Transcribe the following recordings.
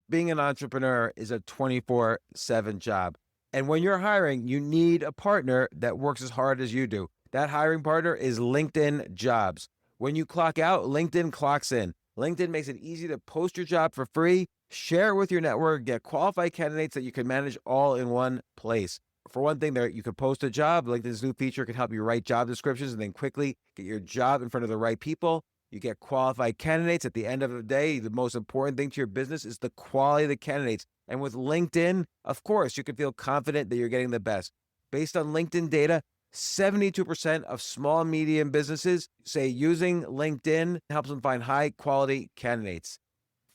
being an entrepreneur is a 24/7 job. And when you're hiring, you need a partner that works as hard as you do. That hiring partner is LinkedIn Jobs. When you clock out, LinkedIn clocks in. LinkedIn makes it easy to post your job for free, share it with your network, get qualified candidates that you can manage all in one place. For one thing, there you could post a job. LinkedIn's new feature can help you write job descriptions and then quickly get your job in front of the right people. You get qualified candidates. At the end of the day, the most important thing to your business is the quality of the candidates. And with LinkedIn, of course, you can feel confident that you're getting the best. Based on LinkedIn data, 72% of small and medium businesses say using LinkedIn helps them find high quality candidates.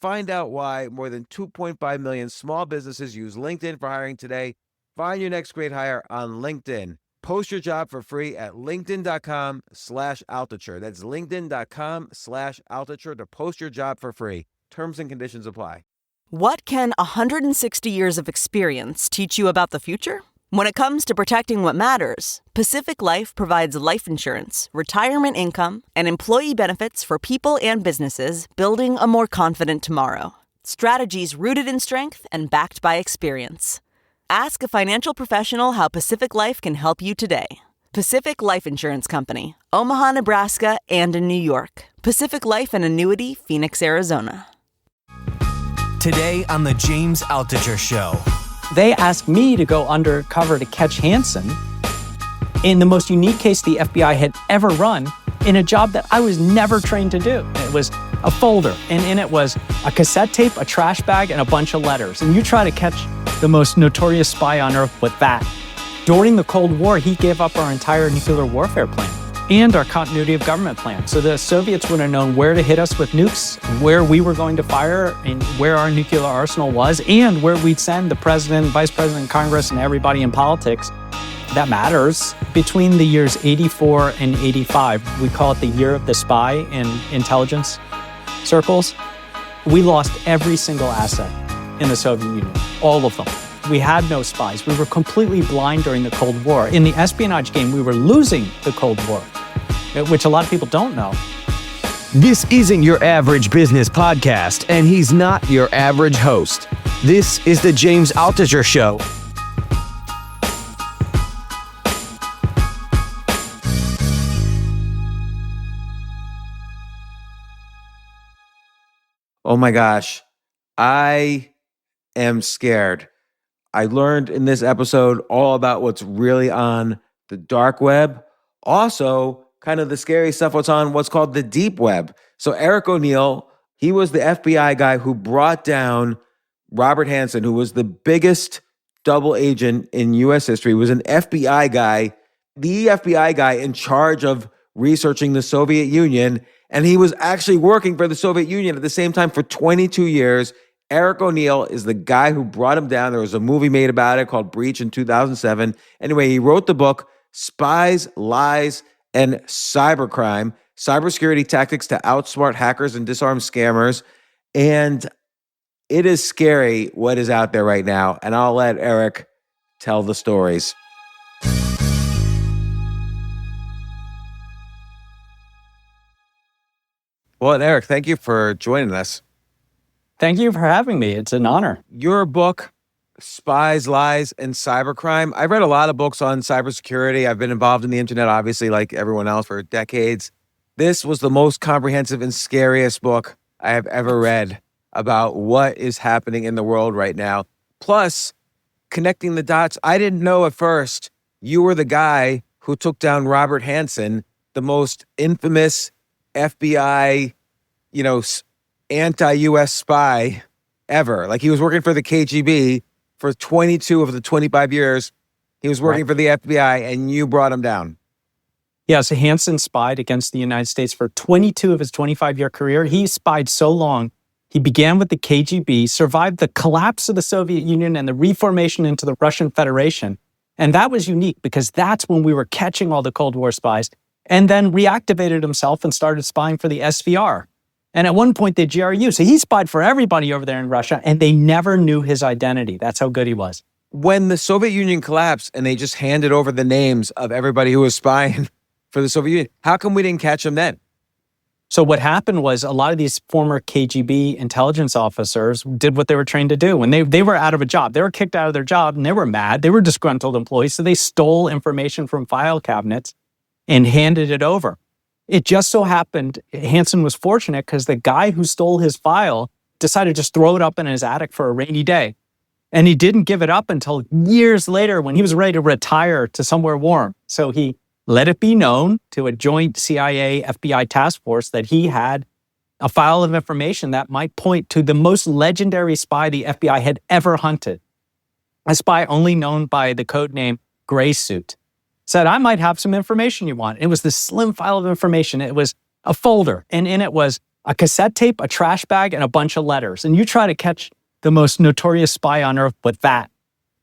Find out why more than 2.5 million small businesses use LinkedIn for hiring today. Find your next great hire on LinkedIn. Post your job for free at linkedin.com/Altucher. That's linkedin.com/Altucher to post your job for free. Terms and conditions apply. What can 160 years of experience teach you about the future? When it comes to protecting what matters, Pacific Life provides life insurance, retirement income, and employee benefits for people and businesses building a more confident tomorrow. Strategies rooted in strength and backed by experience. Ask a financial professional how Pacific Life can help you today. Pacific Life Insurance Company, Omaha, Nebraska, and in New York. Pacific Life and Annuity, Phoenix, Arizona. Today on The James Altucher Show. They asked me to go undercover to catch Hanssen in the most unique case the FBI had ever run in a job that I was never trained to do. It was a folder, and in it was a cassette tape, a trash bag, and a bunch of letters. And you try to catch the most notorious spy on earth with that. During the Cold War, he gave up our entire nuclear warfare plan and our continuity of government plan. So the Soviets would have known where to hit us with nukes, where we were going to fire, and where our nuclear arsenal was, and where we'd send the president, vice president, Congress, and everybody in politics that matters. Between the years 84 and 85, we call it the year of the spy in intelligence circles, we lost every single asset in the Soviet Union, all of them. We had no spies. We were completely blind during the Cold War. In the espionage game, we were losing the Cold War, which a lot of people don't know. This isn't your average business podcast, and he's not your average host. This is The James Altucher Show. Oh my gosh, I am scared. I learned in this episode all about what's really on the dark web. Also, kind of the scary stuff what's on what's called the deep web. So Eric O'Neill, he was the FBI guy who brought down Robert Hanssen, who was the biggest double agent in U.S. history, was an FBI guy, the FBI guy in charge of researching the Soviet Union. And he was actually working for the Soviet Union at the same time for 22 years. Eric O'Neill is the guy who brought him down. There was a movie made about it called Breach in 2007. Anyway, he wrote the book, Spies, Lies, and Cybercrime, Cybersecurity Tactics to Outsmart Hackers and Disarm Scammers. And it is scary what is out there right now. And I'll let Eric tell the stories. Well, Eric, thank you for joining us. Thank you for having me. It's an honor. Your book, Spies, Lies, and Cybercrime. I've read a lot of books on cybersecurity. I've been involved in the internet, obviously, like everyone else, for decades. This was the most comprehensive and scariest book I have ever read about what is happening in the world right now. Plus, connecting the dots, I didn't know at first you were the guy who took down Robert Hanssen, the most infamous FBI, anti-US spy ever. Like, he was working for the KGB for 22 of the 25 years. He was working for the FBI, and you brought him down. Yeah, so Hanssen spied against the United States for 22 of his 25-year career. He spied so long. He began with the KGB, survived the collapse of the Soviet Union and the reformation into the Russian Federation. And that was unique because that's when we were catching all the Cold War spies, and then reactivated himself and started spying for the SVR. And at one point, the GRU. So he spied for everybody over there in Russia, and they never knew his identity. That's how good he was. When the Soviet Union collapsed and they just handed over the names of everybody who was spying for the Soviet Union, how come we didn't catch them then? So what happened was a lot of these former KGB intelligence officers did what they were trained to do. When they were out of a job, they were kicked out of their job and they were mad. They were disgruntled employees. So they stole information from file cabinets and handed it over. It just so happened Hanssen was fortunate because the guy who stole his file decided to just throw it up in his attic for a rainy day. And he didn't give it up until years later when he was ready to retire to somewhere warm. So he let it be known to a joint CIA-FBI task force that he had a file of information that might point to the most legendary spy the FBI had ever hunted. A spy only known by the code name Gray Suit. Said, I might have some information you want. It was this slim file of information. It was a folder, and in it was a cassette tape, a trash bag, and a bunch of letters. And you try to catch the most notorious spy on earth with that.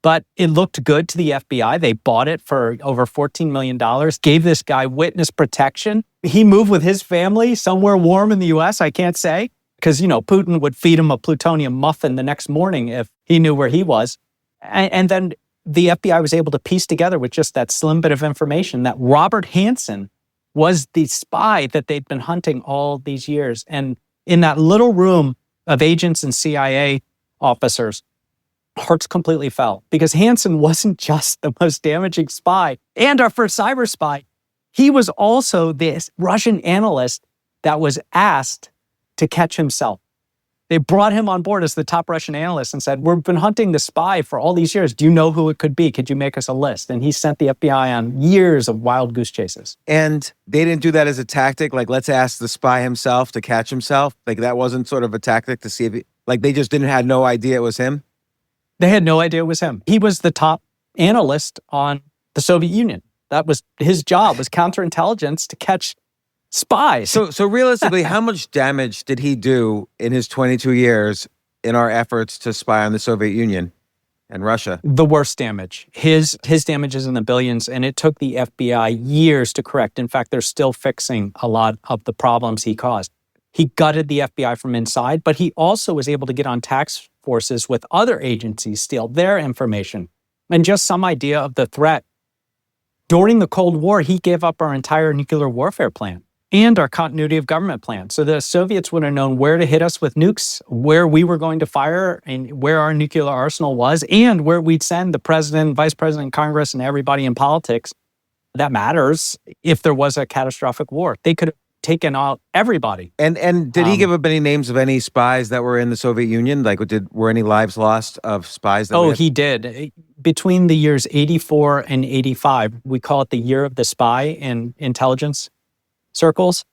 But it looked good to the FBI. They bought it for over $14 million, gave this guy witness protection. He moved with his family somewhere warm in the US, I can't say, because, Putin would feed him a plutonium muffin the next morning if he knew where he was. And then the FBI was able to piece together with just that slim bit of information that Robert Hanssen was the spy that they'd been hunting all these years. And in that little room of agents and CIA officers, hearts completely fell because Hanssen wasn't just the most damaging spy and our first cyber spy. He was also this Russian analyst that was asked to catch himself. They brought him on board as the top Russian analyst and said, we've been hunting the spy for all these years. Do you know who it could be? Could you make us a list? And he sent the FBI on years of wild goose chases. And they didn't do that as a tactic, like let's ask the spy himself to catch himself. Like that wasn't sort of a tactic to see if they just had no idea it was him. They had no idea it was him. He was the top analyst on the Soviet Union. That was his job, was counterintelligence to catch spies. So realistically, how much damage did he do in his 22 years in our efforts to spy on the Soviet Union and Russia? The worst damage. His damage is in the billions, and it took the FBI years to correct. In fact, they're still fixing a lot of the problems he caused. He gutted the FBI from inside, but he also was able to get on task forces with other agencies, steal their information, and just some idea of the threat. During the Cold War, he gave up our entire nuclear warfare plan and our continuity of government plan. So the Soviets would have known where to hit us with nukes, where we were going to fire, and where our nuclear arsenal was, and where we'd send the president, vice president, Congress, and everybody in politics. That matters if there was a catastrophic war. They could have taken out everybody. And did he give up any names of any spies that were in the Soviet Union? Like, were any lives lost of spies? He did. Between the years 84 and 85, we call it the year of the spy in intelligence circles.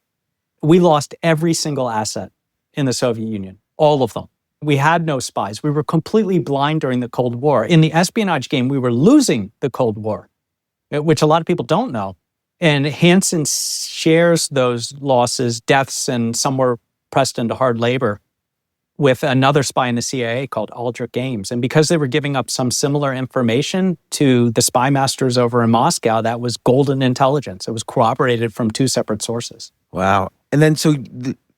We lost every single asset in the Soviet Union, all of them. We had no spies. We were completely blind during the Cold War. In the espionage game, we were losing the Cold War, which a lot of people don't know. And Hanssen shares those losses, deaths, and some were pressed into hard labor with another spy in the CIA called Aldrich Ames. And because they were giving up some similar information to the spy masters over in Moscow, that was golden intelligence. It was corroborated from two separate sources. Wow. And then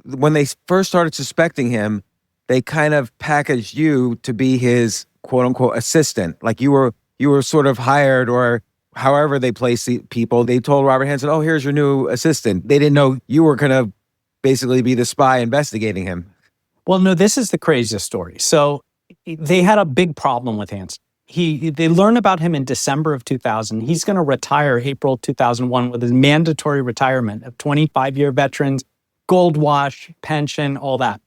when they first started suspecting him, they kind of packaged you to be his quote-unquote assistant. Like you were sort of hired, or however they place the people. They told Robert Hanssen, oh, here's your new assistant. They didn't know you were going to basically be the spy investigating him. Well, no, this is the craziest story. So they had a big problem with Hanssen. They learned about him in December of 2000. He's going to retire April 2001 with his mandatory retirement of 25-year veterans, gold wash, pension, all that.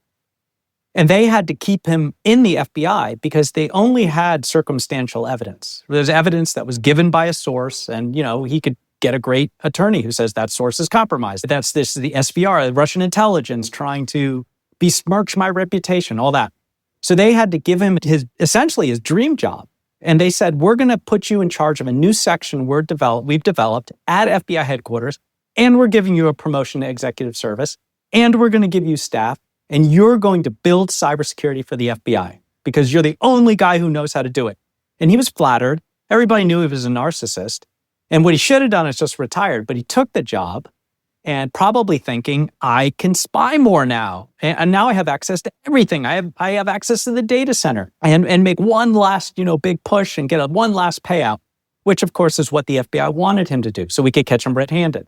And they had to keep him in the FBI because they only had circumstantial evidence. There's evidence that was given by a source, and he could get a great attorney who says that source is compromised. This is the SVR, the Russian intelligence, trying to besmirch my reputation, all that. So they had to give him essentially his dream job. And they said, we're going to put you in charge of a new section we've developed at FBI headquarters, and we're giving you a promotion to executive service, and we're going to give you staff, and you're going to build cybersecurity for the FBI because you're the only guy who knows how to do it. And he was flattered. Everybody knew he was a narcissist. And what he should have done is just retired, but he took the job and probably thinking, I can spy more now. And now I have access to everything. I have access to the data center and make one last, big push and get one last payout, which of course is what the FBI wanted him to do. So we could catch him red-handed.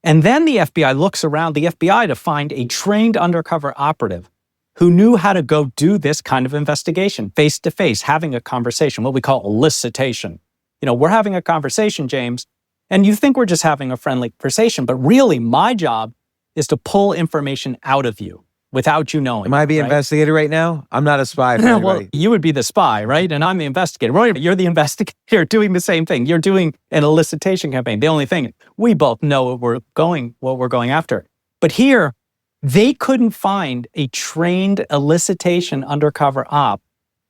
And then the FBI looks around the FBI to find a trained undercover operative who knew how to go do this kind of investigation, face to face, having a conversation, what we call elicitation. We're having a conversation, James, and you think we're just having a friendly conversation, but really my job is to pull information out of you without you knowing. Am I the investigator right now? I'm not a spy. Well, you would be the spy, right? And I'm the investigator. Right? You're the investigator doing the same thing. You're doing an elicitation campaign. The only thing, we both know what we're going after. But here, they couldn't find a trained elicitation undercover op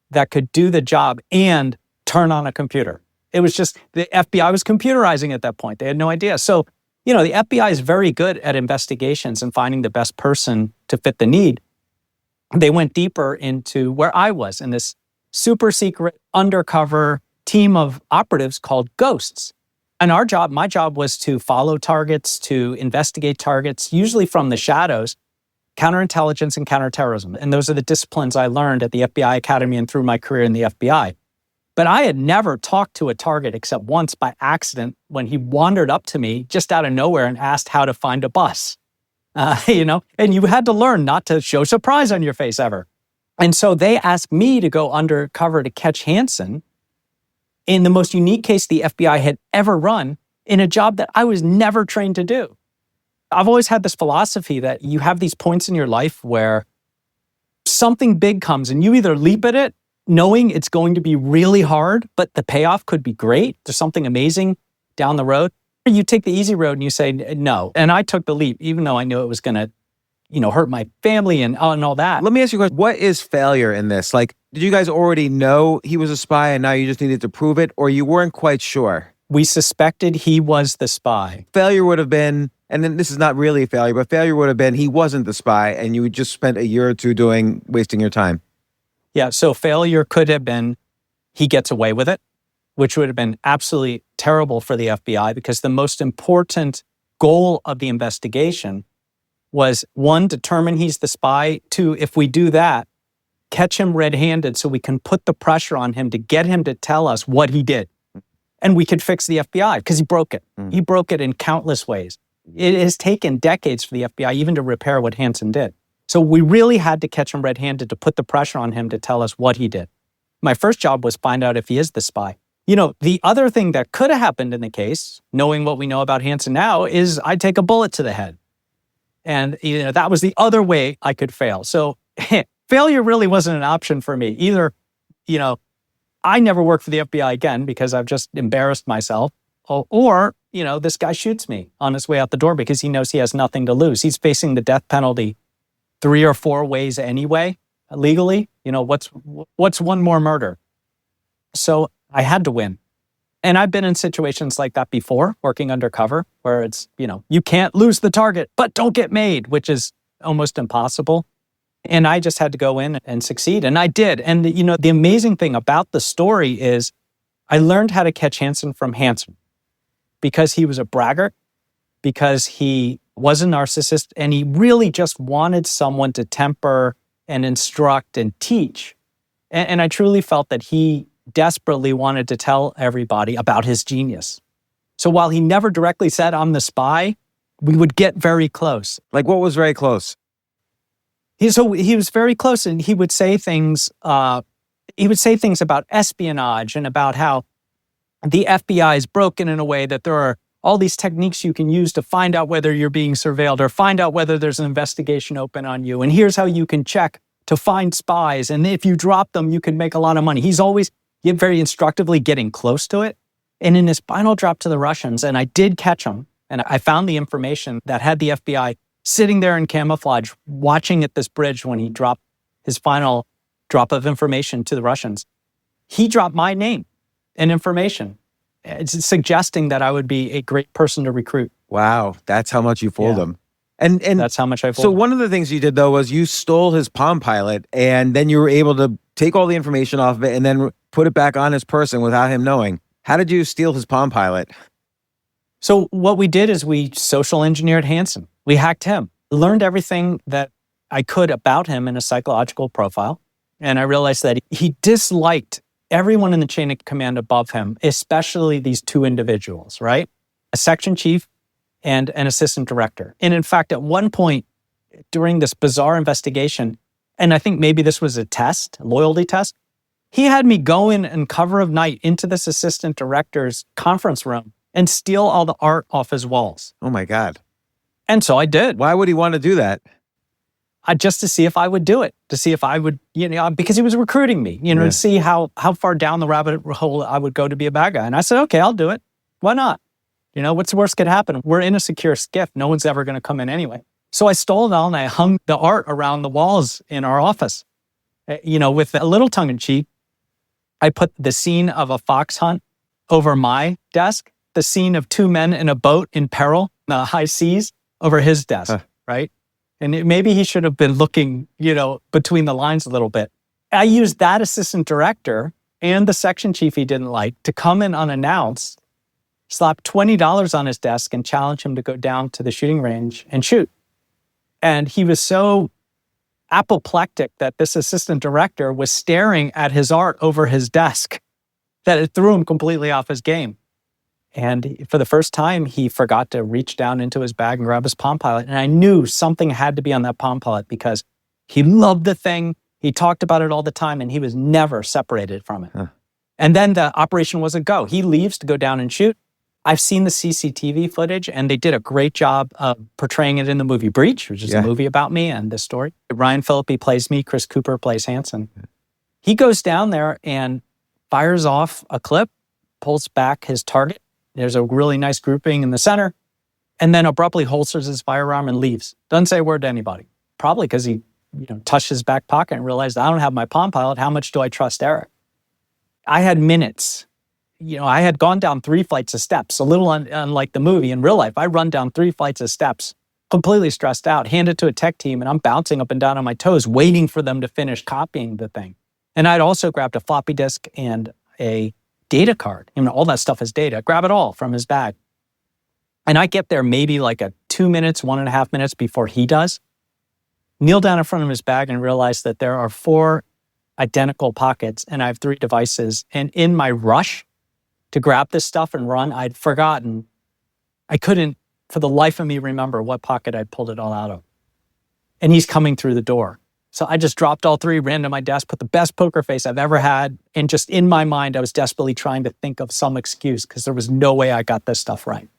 that could do the job and turn on a computer. It was just, the FBI was computerizing at that point. They had no idea. So, the FBI is very good at investigations and finding the best person to fit the need. They went deeper into where I was in this super secret undercover team of operatives called Ghosts. And my job was to follow targets, to investigate targets, usually from the shadows, counterintelligence and counterterrorism. And those are the disciplines I learned at the FBI Academy and through my career in the FBI. But I had never talked to a target except once by accident when he wandered up to me just out of nowhere and asked how to find a bus. And you had to learn not to show surprise on your face ever. And so they asked me to go undercover to catch Hanssen in the most unique case the FBI had ever run in a job that I was never trained to do. I've always had this philosophy that you have these points in your life where something big comes and you either leap at it knowing it's going to be really hard, but the payoff could be great. There's something amazing down the road. Or you take the easy road and you say no. And I took the leap, even though I knew it was going to, hurt my family and all that. Let me ask you a question. What is failure in this? Like, did you guys already know he was a spy and now you just needed to prove it, or you weren't quite sure? We suspected he was the spy. Failure would have been, and then this is not really a failure, but failure would have been he wasn't the spy and you just spent a year or two wasting your time. Yeah, so failure could have been he gets away with it, which would have been absolutely terrible for the FBI because the most important goal of the investigation was, one, determine he's the spy. Two, if we do that, catch him red-handed so we can put the pressure on him to get him to tell us what he did. And we could fix the FBI because he broke it. He broke it in countless ways. It has taken decades for the FBI even to repair what Hanssen did. So we really had to catch him red-handed to put the pressure on him to tell us what he did. My first job was find out if he is the spy. The other thing that could have happened in the case, knowing what we know about Hanssen now, is I'd take a bullet to the head. And that was the other way I could fail. So failure really wasn't an option for me. Either, I never work for the FBI again because I've just embarrassed myself, or this guy shoots me on his way out the door because he knows he has nothing to lose. He's facing the death penalty 3 or 4 ways anyway, legally. What's one more murder? So I had to win. And I've been in situations like that before, working undercover, where it's, you can't lose the target, but don't get made, which is almost impossible. And I just had to go in and succeed. And I did. And, the amazing thing about the story is I learned how to catch Hanssen from Hanssen because he was a braggart, because he was a narcissist, and he really just wanted someone to temper and instruct and teach. And I truly felt that he desperately wanted to tell everybody about his genius. So while he never directly said, I'm the spy, we would get very close. Like, what was very close? He was very close, and he would say things about espionage and about how the FBI is broken in a way that there are all these techniques you can use to find out whether you're being surveilled or find out whether there's an investigation open on you. And here's how you can check to find spies. And if you drop them, you can make a lot of money. He's always very instructively getting close to it. And in his final drop to the Russians, and I did catch him, and I found the information that had the FBI sitting there in camouflage, watching at this bridge when he dropped his final drop of information to the Russians. He dropped my name and information. It's suggesting that I would be a great person to recruit. Wow, that's how much you fooled him. And that's how much I fooled So him. one of the things you did, though, was you stole his Palm Pilot, and then you were able to take all the information off of it and then put it back on his person without him knowing. How did you steal his Palm Pilot? So what we did is we social engineered Hanssen. We hacked him, learned everything that I could about him in a psychological profile. And I realized that he disliked everyone in the chain of command above him, especially these 2 individuals, right? A section chief and an assistant director. And in fact, at one point during this bizarre investigation, and I think maybe this was a test, a loyalty test, he had me go in and cover of night into this assistant director's conference room and steal all the art off his walls. Oh my God. And so I did. Why would he want to do that? Just to see if I would do it, to see if I would, because he was recruiting me, to see how far down the rabbit hole I would go to be a bad guy. And I said, okay, I'll do it. Why not? What's the worst could happen? We're in a secure skiff. No one's ever going to come in anyway. So I stole it all and I hung the art around the walls in our office. With a little tongue in cheek, I put the scene of a fox hunt over my desk, the scene of two men in a boat in peril, in the high seas, over his desk, right? And maybe he should have been looking, between the lines a little bit. I used that assistant director and the section chief he didn't like to come in unannounced, slap $20 on his desk and challenge him to go down to the shooting range and shoot. And he was so apoplectic that this assistant director was staring at his art over his desk that it threw him completely off his game. And for the first time, he forgot to reach down into his bag and grab his Palm Pilot. And I knew something had to be on that Palm Pilot because he loved the thing. He talked about it all the time, and he was never separated from it. And then the operation was a go. He leaves to go down and shoot. I've seen the CCTV footage, and they did a great job of portraying it in the movie Breach, which is a movie about me and this story. Ryan Phillippe plays me. Chris Cooper plays Hanssen. He goes down there and fires off a clip, pulls back his target. There's a really nice grouping in the center, and then abruptly holsters his firearm and leaves. Doesn't say a word to anybody. Probably because he, touched his back pocket and realized, I don't have my Palm Pilot. How much do I trust Eric? I had minutes. I had gone down 3 flights of steps, a little unlike the movie. In real life, I run down 3 flights of steps, completely stressed out, hand it to a tech team, and I'm bouncing up and down on my toes, waiting for them to finish copying the thing. And I'd also grabbed a floppy disk and a data card. All that stuff is data. Grab it all from his bag. And I get there maybe like 2 minutes, 1.5 minutes before he does. Kneel down in front of his bag and realize that there are 4 identical pockets and I have 3 devices. And in my rush to grab this stuff and run, I'd forgotten. I couldn't, for the life of me, remember what pocket I'd pulled it all out of. And he's coming through the door. So I just dropped all 3, ran to my desk, put the best poker face I've ever had. And just in my mind, I was desperately trying to think of some excuse because there was no way I got this stuff right.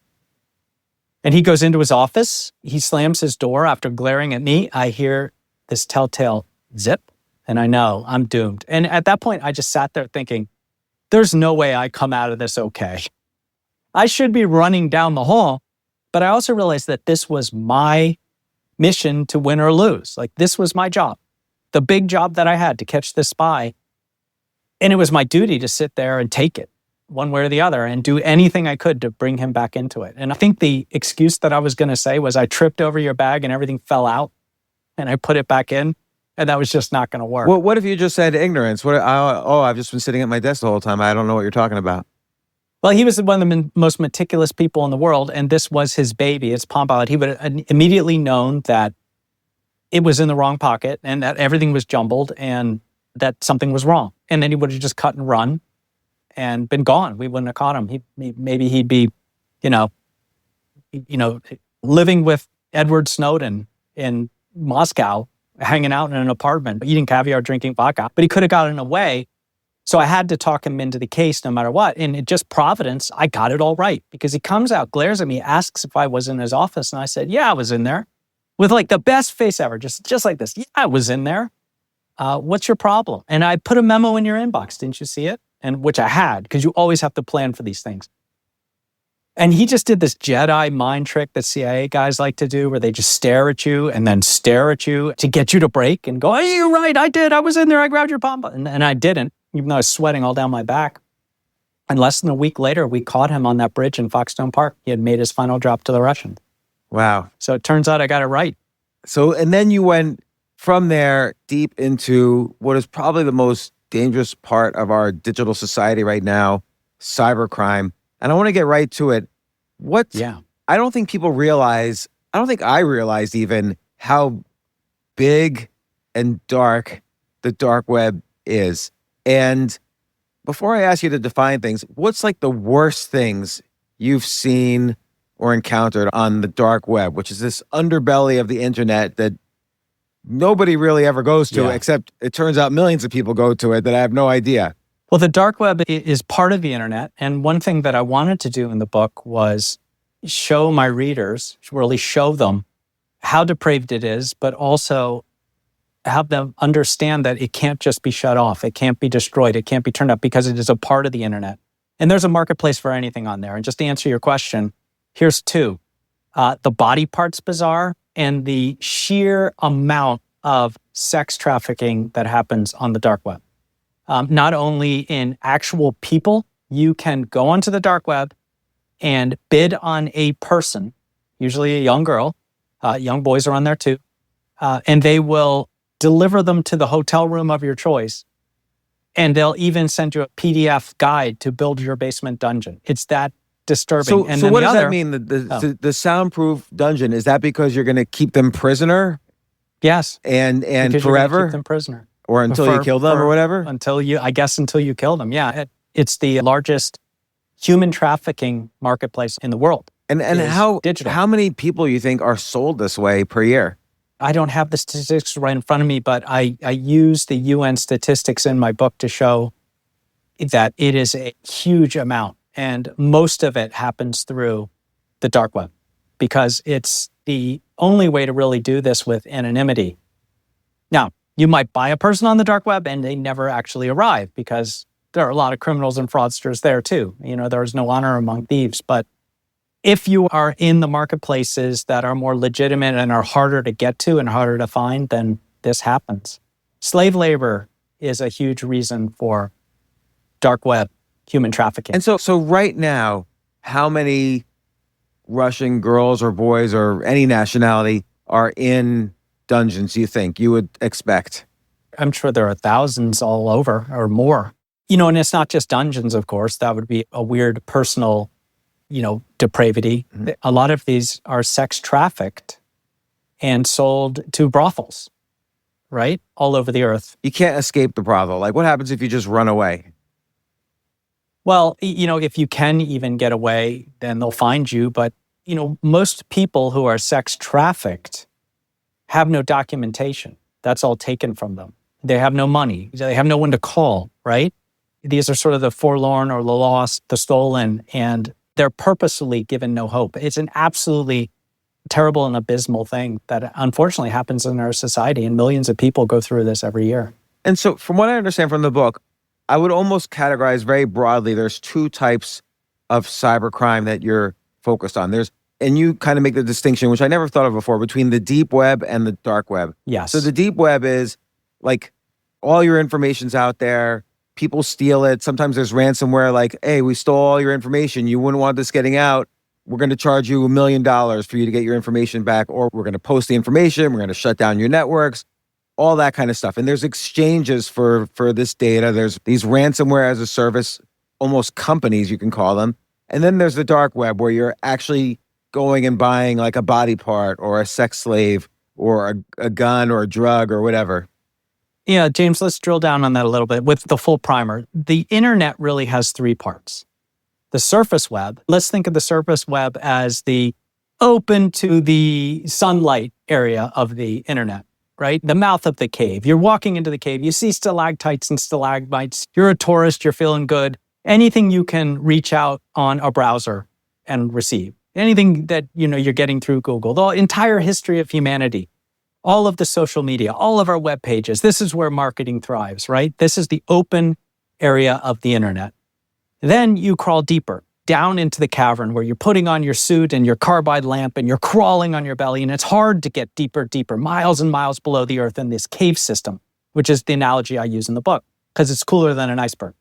And he goes into his office. He slams his door after glaring at me. I hear this telltale zip, and I know I'm doomed. And at that point, I just sat there thinking, there's no way I come out of this okay. I should be running down the hall, but I also realized that this was my mission to win or lose. This was my job. The big job that I had to catch this spy. And it was my duty to sit there and take it one way or the other and do anything I could to bring him back into it. And I think the excuse that I was going to say was I tripped over your bag and everything fell out and I put it back in. And that was just not going to work. Well, what if you just said ignorance? I've just been sitting at my desk the whole time. I don't know what you're talking about. Well, he was one of the most meticulous people in the world, and this was his baby. It's Palm Pilot. He would have immediately known that it was in the wrong pocket and that everything was jumbled and that something was wrong. And then he would have just cut and run and been gone. We wouldn't have caught him. Maybe he'd be, living with Edward Snowden in Moscow, hanging out in an apartment, eating caviar, drinking vodka. But he could have gotten away. So I had to talk him into the case no matter what. And it just Providence, I got it all right. Because he comes out, glares at me, asks if I was in his office. And I said, yeah, I was in there. With the best face ever, just like this. Yeah, I was in there. What's your problem? And I put a memo in your inbox. Didn't you see it? And which I had, because you always have to plan for these things. And he just did this Jedi mind trick that CIA guys like to do, where they just stare at you and then stare at you to get you to break and go, oh, you're right, I did. I was in there. I grabbed your palm. And I didn't, even though I was sweating all down my back. And less than a week later, we caught him on that bridge in Foxstone Park. He had made his final drop to the Russians. Wow. So it turns out I got it right. So, and then you went from there deep into what is probably the most dangerous part of our digital society right now, cybercrime. And I want to get right to it. I don't think people realize, I don't think I realized even how big and dark the dark web is. And before I ask you to define things, what's the worst things you've seen or encountered on the dark web, which is this underbelly of the internet that nobody really ever goes to, except it turns out millions of people go to it that I have no idea. Well, the dark web is part of the internet. And one thing that I wanted to do in the book was show my readers, really show them how depraved it is, but also have them understand that it can't just be shut off. It can't be destroyed. It can't be turned up because it is a part of the internet. And there's a marketplace for anything on there. And just to answer your question, here's two. The body parts bazaar and the sheer amount of sex trafficking that happens on the dark web. Not only in actual people, you can go onto the dark web and bid on a person, usually a young girl, young boys are on there too, and they will deliver them to the hotel room of your choice. And they'll even send you a PDF guide to build your basement dungeon. It's that disturbing. So what does that mean? The soundproof dungeon, is that because you're going to keep them prisoner? Yes. And because forever? Keep them prisoner. Or until you kill them or whatever? Until you kill them. Yeah. It's the largest human trafficking marketplace in the world. And how many people you think are sold this way per year? I don't have the statistics right in front of me, but I use the UN statistics in my book to show that it is a huge amount. And most of it happens through the dark web because it's the only way to really do this with anonymity. Now, you might buy a person on the dark web and they never actually arrive because there are a lot of criminals and fraudsters there too. There is no honor among thieves. But if you are in the marketplaces that are more legitimate and are harder to get to and harder to find, then this happens. Slave labor is a huge reason for dark web human trafficking. And so right now, how many Russian girls or boys or any nationality are in dungeons, you think, you would expect? I'm sure there are thousands all over or more. And it's not just dungeons, of course. That would be a weird personal depravity. Mm-hmm. A lot of these are sex trafficked and sold to brothels, right? All over the earth. You can't escape the brothel. Like, what happens if you just run away? Well, if you can even get away, then they'll find you. But, most people who are sex trafficked have no documentation. That's all taken from them. They have no money. They have no one to call, right? These are sort of the forlorn or the lost, the stolen, and they're purposely given no hope. It's an absolutely terrible and abysmal thing that unfortunately happens in our society, and millions of people go through this every year. And so from what I understand from the book, I would almost categorize very broadly, there's two types of cybercrime that you're focused on. And you kind of make the distinction, which I never thought of before, between the deep web and the dark web. Yes. So the deep web is like all your information's out there. People steal it. Sometimes there's ransomware like, hey, we stole all your information. You wouldn't want this getting out. We're going to charge you $1 million for you to get your information back, or we're going to post the information. We're going to shut down your networks, all that kind of stuff. And there's exchanges for this data. There's these ransomware as a service, almost companies, you can call them. And then there's the dark web where you're actually going and buying like a body part or a sex slave or a gun or a drug or whatever. Yeah, James, let's drill down on that a little bit with the full primer. The internet really has three parts. The surface web, let's think of the surface web as the open to the sunlight area of the internet, right? The mouth of the cave. You're walking into the cave, you see stalactites and stalagmites. You're a tourist, you're feeling good. Anything you can reach out on a browser and receive. Anything that you're getting through Google. The entire history of humanity. All of the social media, all of our web pages. This is where marketing thrives, right? This is the open area of the internet. Then you crawl deeper, down into the cavern where you're putting on your suit and your carbide lamp and you're crawling on your belly. And it's hard to get deeper, miles and miles below the earth in this cave system, which is the analogy I use in the book, because it's cooler than an iceberg.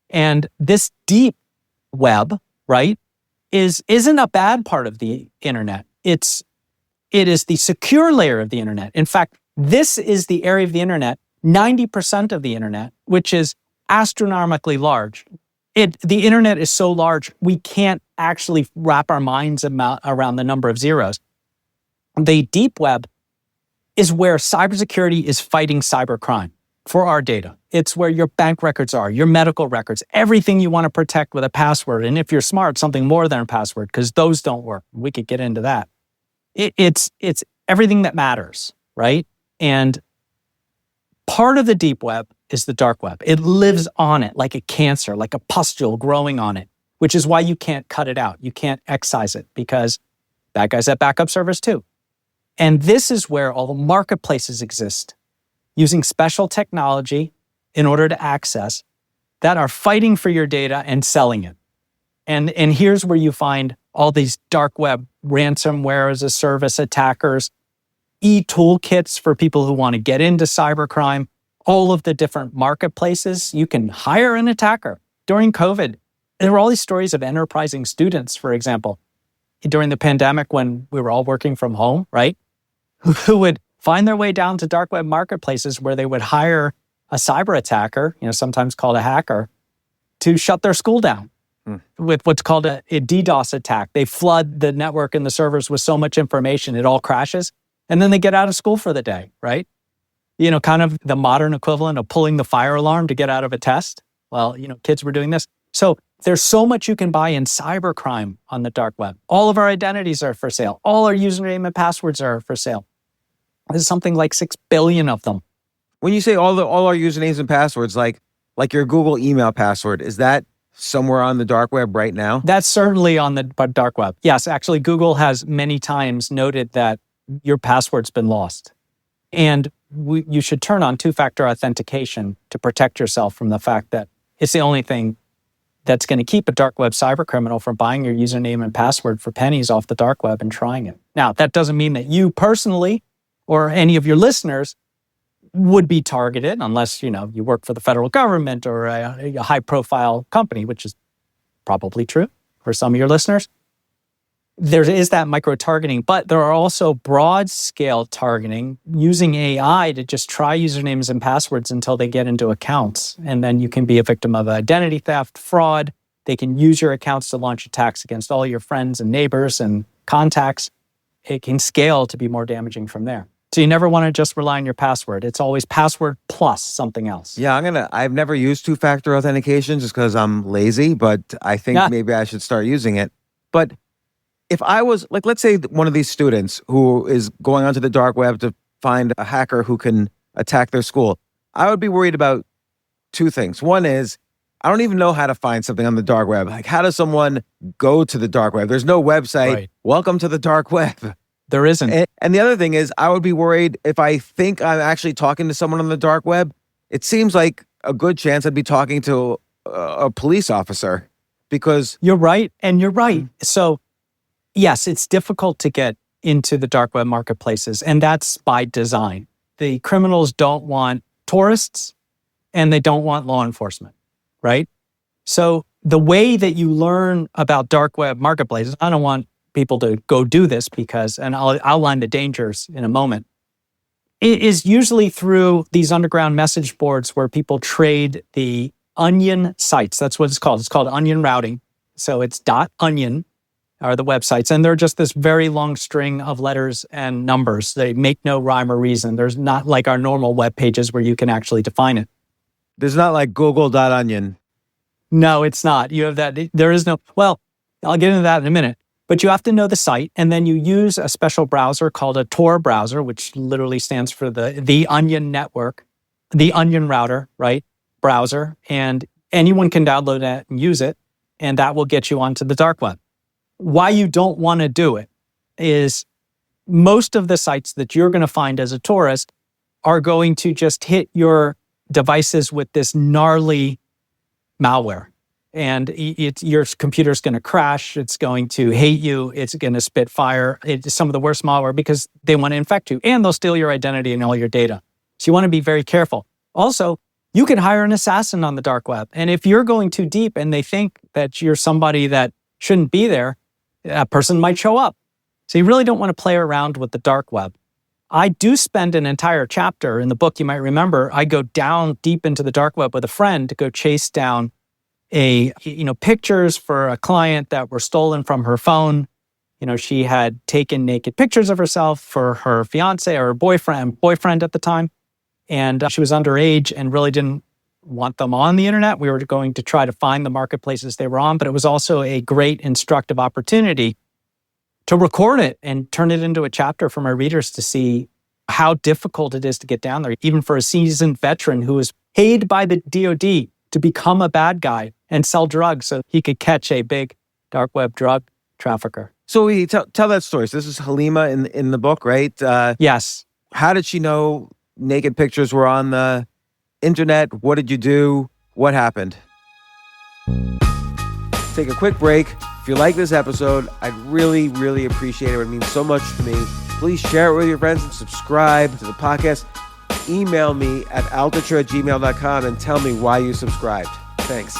And this deep web, right, isn't a bad part of the internet. It is the secure layer of the internet. In fact, this is the area of the internet, 90% of the internet, which is astronomically large. The internet is so large, we can't actually wrap our minds around the number of zeros. The deep web is where cybersecurity is fighting cybercrime. for our data. It's where your bank records are, your medical records, everything you want to protect with a password. And if you're smart, something more than a password, because those don't work. We could get into that. It's everything that matters, right? And part of the deep web is the dark web. It lives on it like a cancer, like a pustule growing on it, which is why you can't cut it out. You can't excise it because bad guys have backup servers too. And this is where all the marketplaces exist, using special technology in order to access, that are fighting for your data and selling it. And here's where you find all these dark web ransomware as a service attackers, e-toolkits for people who want to get into cybercrime, all of the different marketplaces. You can hire an attacker. During COVID, there were all these stories of enterprising students, for example, during the pandemic when we were all working from home, right? Who would find their way down to dark web marketplaces where they would hire a cyber attacker, sometimes called a hacker, to shut their school down with what's called a DDoS attack. They flood the network and the servers with so much information, it all crashes. And then they get out of school for the day, right? Kind of the modern equivalent of pulling the fire alarm to get out of a test. Well, kids were doing this. So there's so much you can buy in cybercrime on the dark web. All of our identities are for sale. All our username and passwords are for sale. There's something like 6 billion of them. When you say all our usernames and passwords, like your Google email password, is that somewhere on the dark web right now? That's certainly on the dark web. Yes, actually, Google has many times noted that your password's been lost. And you should turn on two-factor authentication to protect yourself from the fact that it's the only thing that's going to keep a dark web cybercriminal from buying your username and password for pennies off the dark web and trying it. Now, that doesn't mean that you personally or any of your listeners would be targeted unless, you work for the federal government or a high-profile company, which is probably true for some of your listeners. There is that micro-targeting, but there are also broad-scale targeting using AI to just try usernames and passwords until they get into accounts. And then you can be a victim of identity theft, fraud. They can use your accounts to launch attacks against all your friends and neighbors and contacts. It can scale to be more damaging from there. So you never want to just rely on your password. It's always password plus something else. Yeah, I've never used two-factor authentication just because I'm lazy, but I think maybe I should start using it. But if I was, let's say one of these students who is going onto the dark web to find a hacker who can attack their school, I would be worried about two things. One is, I don't even know how to find something on the dark web. Like, how does someone go to the dark web? There's no website. Right. Welcome to the dark web. There isn't. And the other thing is, I would be worried if I think I'm actually talking to someone on the dark web. It seems like a good chance I'd be talking to a police officer because... You're right, and you're right. So, yes, it's difficult to get into the dark web marketplaces, and that's by design. The criminals don't want tourists, and they don't want law enforcement, right? So the way that you learn about dark web marketplaces, I don't want people to go do this because, and I'll outline the dangers in a moment, it is usually through these underground message boards where people trade the onion sites. That's what it's called. It's called onion routing. So it's .onion are the websites, and they're just this very long string of letters and numbers. They make no rhyme or reason. There's not like our normal web pages where you can actually define it. There's not like google.onion. No, it's not. You have that. There is no, well, I'll get into that in a minute. But you have to know the site, and then you use a special browser called a Tor browser, which literally stands for the Onion Network, the Onion Router, right? Browser. And anyone can download that and use it, and that will get you onto the dark web. Why you don't want to do it is most of the sites that you're going to find as a tourist are going to just hit your devices with this gnarly malware. And your computer's going to crash. It's going to hate you. It's going to spit fire. It's some of the worst malware because they want to infect you. And they'll steal your identity and all your data. So you want to be very careful. Also, you can hire an assassin on the dark web. And if you're going too deep and they think that you're somebody that shouldn't be there, that person might show up. So you really don't want to play around with the dark web. I do spend an entire chapter in the book, you might remember. I go down deep into the dark web with a friend to go chase down pictures for a client that were stolen from her phone. She had taken naked pictures of herself for her fiance or boyfriend at the time. And she was underage and really didn't want them on the internet. We were going to try to find the marketplaces they were on, but it was also a great instructive opportunity to record it and turn it into a chapter for my readers to see how difficult it is to get down there, even for a seasoned veteran who was paid by the DoD to become a bad guy and sell drugs so he could catch a big dark web drug trafficker. So we tell that story. So this is Halima in the book, right? Yes. How did she know naked pictures were on the internet? What did you do? What happened? Take a quick break. If you like this episode, I'd really, really appreciate it. It means so much to me. Please share it with your friends and subscribe to the podcast. Email me at altucher@gmail.com and tell me why you subscribed. Thanks.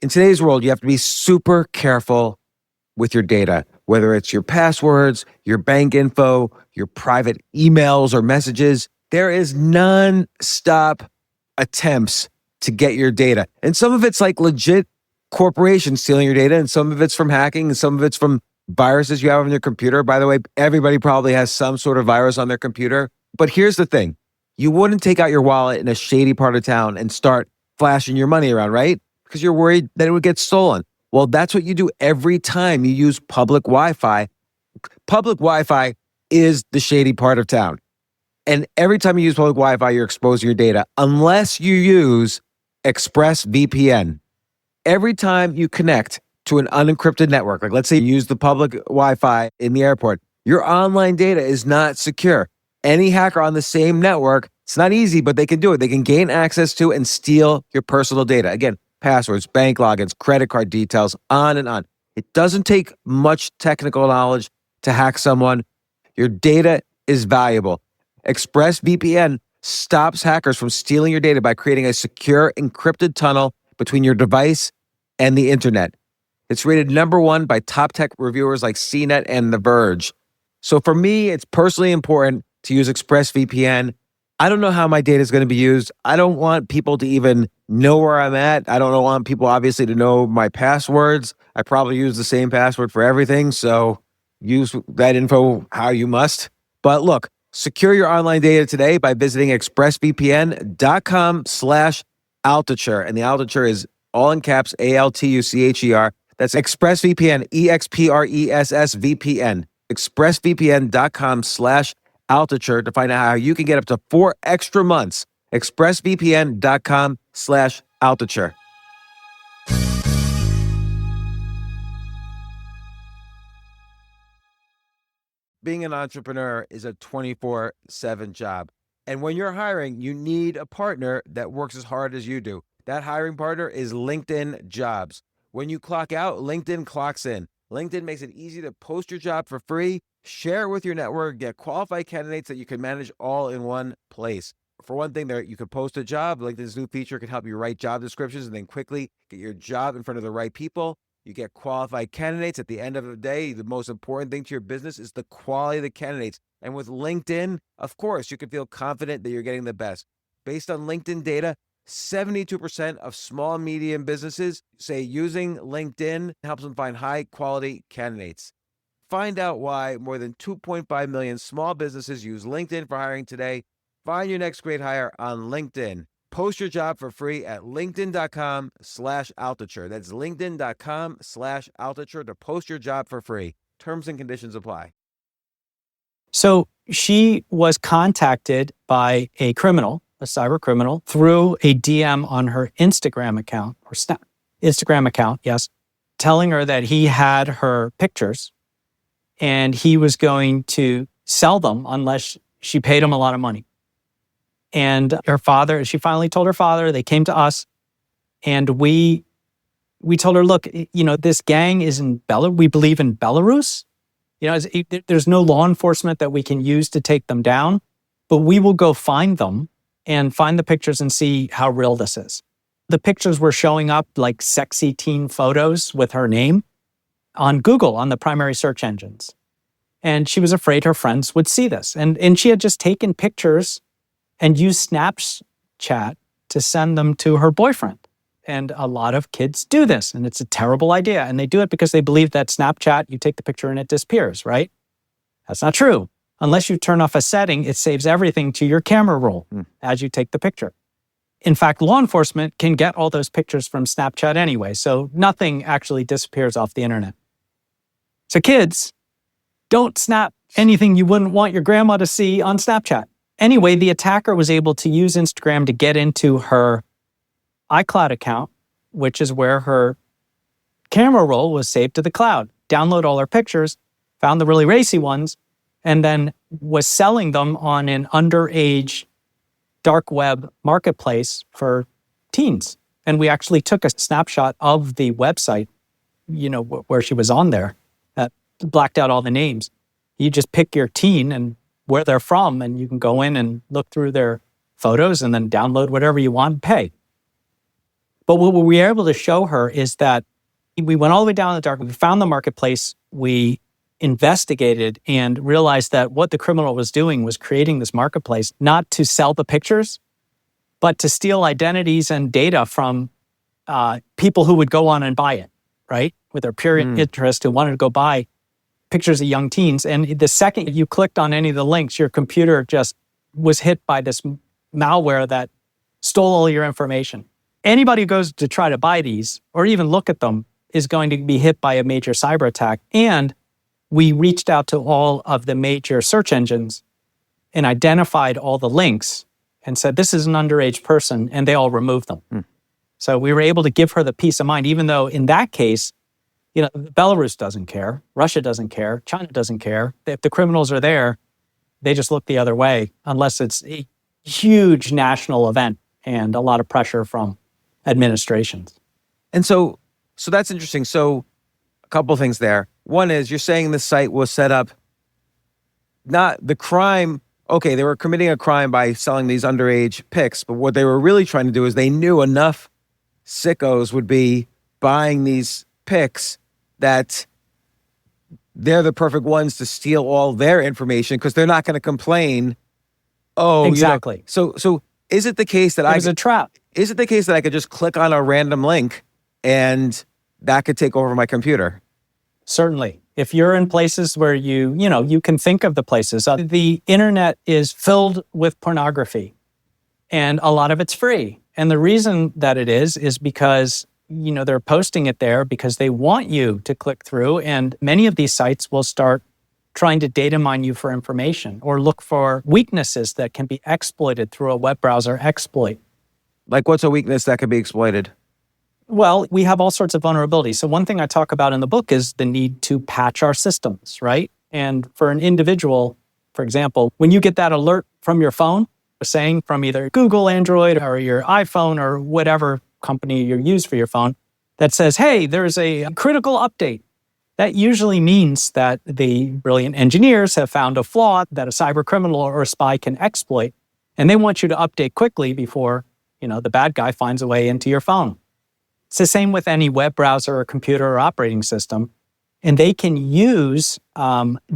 In today's world, you have to be super careful with your data, whether it's your passwords, your bank info, your private emails or messages. There is non-stop attempts to get your data. And some of it's like legit corporations stealing your data, and some of it's from hacking, and some of it's from viruses you have on your computer. By the way, everybody probably has some sort of virus on their computer. But here's the thing. You wouldn't take out your wallet in a shady part of town and start flashing your money around, right? Because you're worried that it would get stolen. Well, that's what you do every time you use public Wi-Fi. Public Wi-Fi is the shady part of town. And every time you use public Wi-Fi, you're exposing your data, unless you use ExpressVPN. Every time you connect to an unencrypted network, like let's say you use the public Wi-Fi in the airport, your online data is not secure. Any hacker on the same network, it's not easy, but they can do it. They can gain access to and steal your personal data. Again, passwords, bank logins, credit card details, on and on. It doesn't take much technical knowledge to hack someone. Your data is valuable. ExpressVPN stops hackers from stealing your data by creating a secure encrypted tunnel between your device and the internet. It's rated #1 by top tech reviewers like CNET and The Verge. So for me, it's personally important to use ExpressVPN. I don't know how my data is going to be used. I don't want people to even know where I'm at. I don't want people, obviously, to know my passwords. I probably use the same password for everything, so use that info how you must. But look, secure your online data today by visiting expressvpn.com/Altucher. And the Altucher is all in caps, ALTUCHER. That's ExpressVPN, EXPRESSVPN. expressvpn.com/Altucher to find out how you can get up to 4 extra months. expressvpn.com/Altucher. Being an entrepreneur is a 24/7 job. And when you're hiring, you need a partner that works as hard as you do. That hiring partner is LinkedIn Jobs. When you clock out, LinkedIn clocks in. LinkedIn makes it easy to post your job for free, share it with your network, get qualified candidates that you can manage all in one place. For one thing, you could post a job. LinkedIn's new feature can help you write job descriptions and then quickly get your job in front of the right people. You get qualified candidates. At the end of the day, the most important thing to your business is the quality of the candidates. And with LinkedIn, of course, you can feel confident that you're getting the best. Based on LinkedIn data, 72% of small and medium businesses say using LinkedIn helps them find high-quality candidates. Find out why more than 2.5 million small businesses use LinkedIn for hiring today. Find your next great hire on LinkedIn. Post your job for free at linkedin.com/Altucher. That's linkedin.com/Altucher to post your job for free. Terms and conditions apply. So she was contacted by a criminal, a cyber criminal, through a DM on her Instagram account, or Instagram account, yes, telling her that he had her pictures and he was going to sell them unless she paid him a lot of money. And her father, she finally told her father, they came to us, and we told her, look, this gang is in Belarus. We believe in Belarus. There's no law enforcement that we can use to take them down, but we will go find them and find the pictures and see how real this is. The pictures were showing up like sexy teen photos with her name on Google, on the primary search engines. And she was afraid her friends would see this. And she had just taken pictures and used Snapchat to send them to her boyfriend. And a lot of kids do this, and it's a terrible idea. And they do it because they believe that Snapchat, you take the picture and it disappears, right? That's not true. Unless you turn off a setting, it saves everything to your camera roll as you take the picture. In fact, law enforcement can get all those pictures from Snapchat anyway, so nothing actually disappears off the internet. So kids, don't snap anything you wouldn't want your grandma to see on Snapchat. Anyway, the attacker was able to use Instagram to get into her iCloud account, which is where her camera roll was saved to the cloud, download all her pictures, found the really racy ones, and then was selling them on an underage dark web marketplace for teens. And we actually took a snapshot of the website, where she was on there, that blacked out all the names. You just pick your teen and where they're from, and you can go in and look through their photos and then download whatever you want and pay. But what we were able to show her is that we went all the way down in the dark. We found the marketplace. We investigated and realized that what the criminal was doing was creating this marketplace not to sell the pictures, but to steal identities and data from people who would go on and buy it, right? With their pure interest, who wanted to go buy pictures of young teens. And the second you clicked on any of the links, your computer just was hit by this malware that stole all your information. Anybody who goes to try to buy these or even look at them is going to be hit by a major cyber attack. And we reached out to all of the major search engines and identified all the links and said, this is an underage person, and they all removed them. So we were able to give her the peace of mind, even though in that case, Belarus doesn't care, Russia doesn't care, China doesn't care. If the criminals are there, they just look the other way, unless it's a huge national event and a lot of pressure from administrations. And so that's interesting. So a couple things there. One is you're saying the site was set up, not the crime. Okay, they were committing a crime by selling these underage pics, but what they were really trying to do is they knew enough sickos would be buying these pics that they're the perfect ones to steal all their information because they're not going to complain. Oh, exactly. So is it the case that it was a trap? Is it the case that I could just click on a random link and that could take over my computer? Certainly. If you're in places where you can think of the places, the internet is filled with pornography and a lot of it's free. And the reason that it is because, they're posting it there because they want you to click through, and many of these sites will start trying to data mine you for information or look for weaknesses that can be exploited through a web browser exploit. Like what's a weakness that can be exploited? Well, we have all sorts of vulnerabilities. So one thing I talk about in the book is the need to patch our systems, right? And for an individual, for example, when you get that alert from your phone, saying from either Google, Android, or your iPhone, or whatever company you use for your phone, that says, hey, there's a critical update. That usually means that the brilliant engineers have found a flaw that a cyber criminal or a spy can exploit, and they want you to update quickly before, the bad guy finds a way into your phone. It's the same with any web browser or computer or operating system, and they can use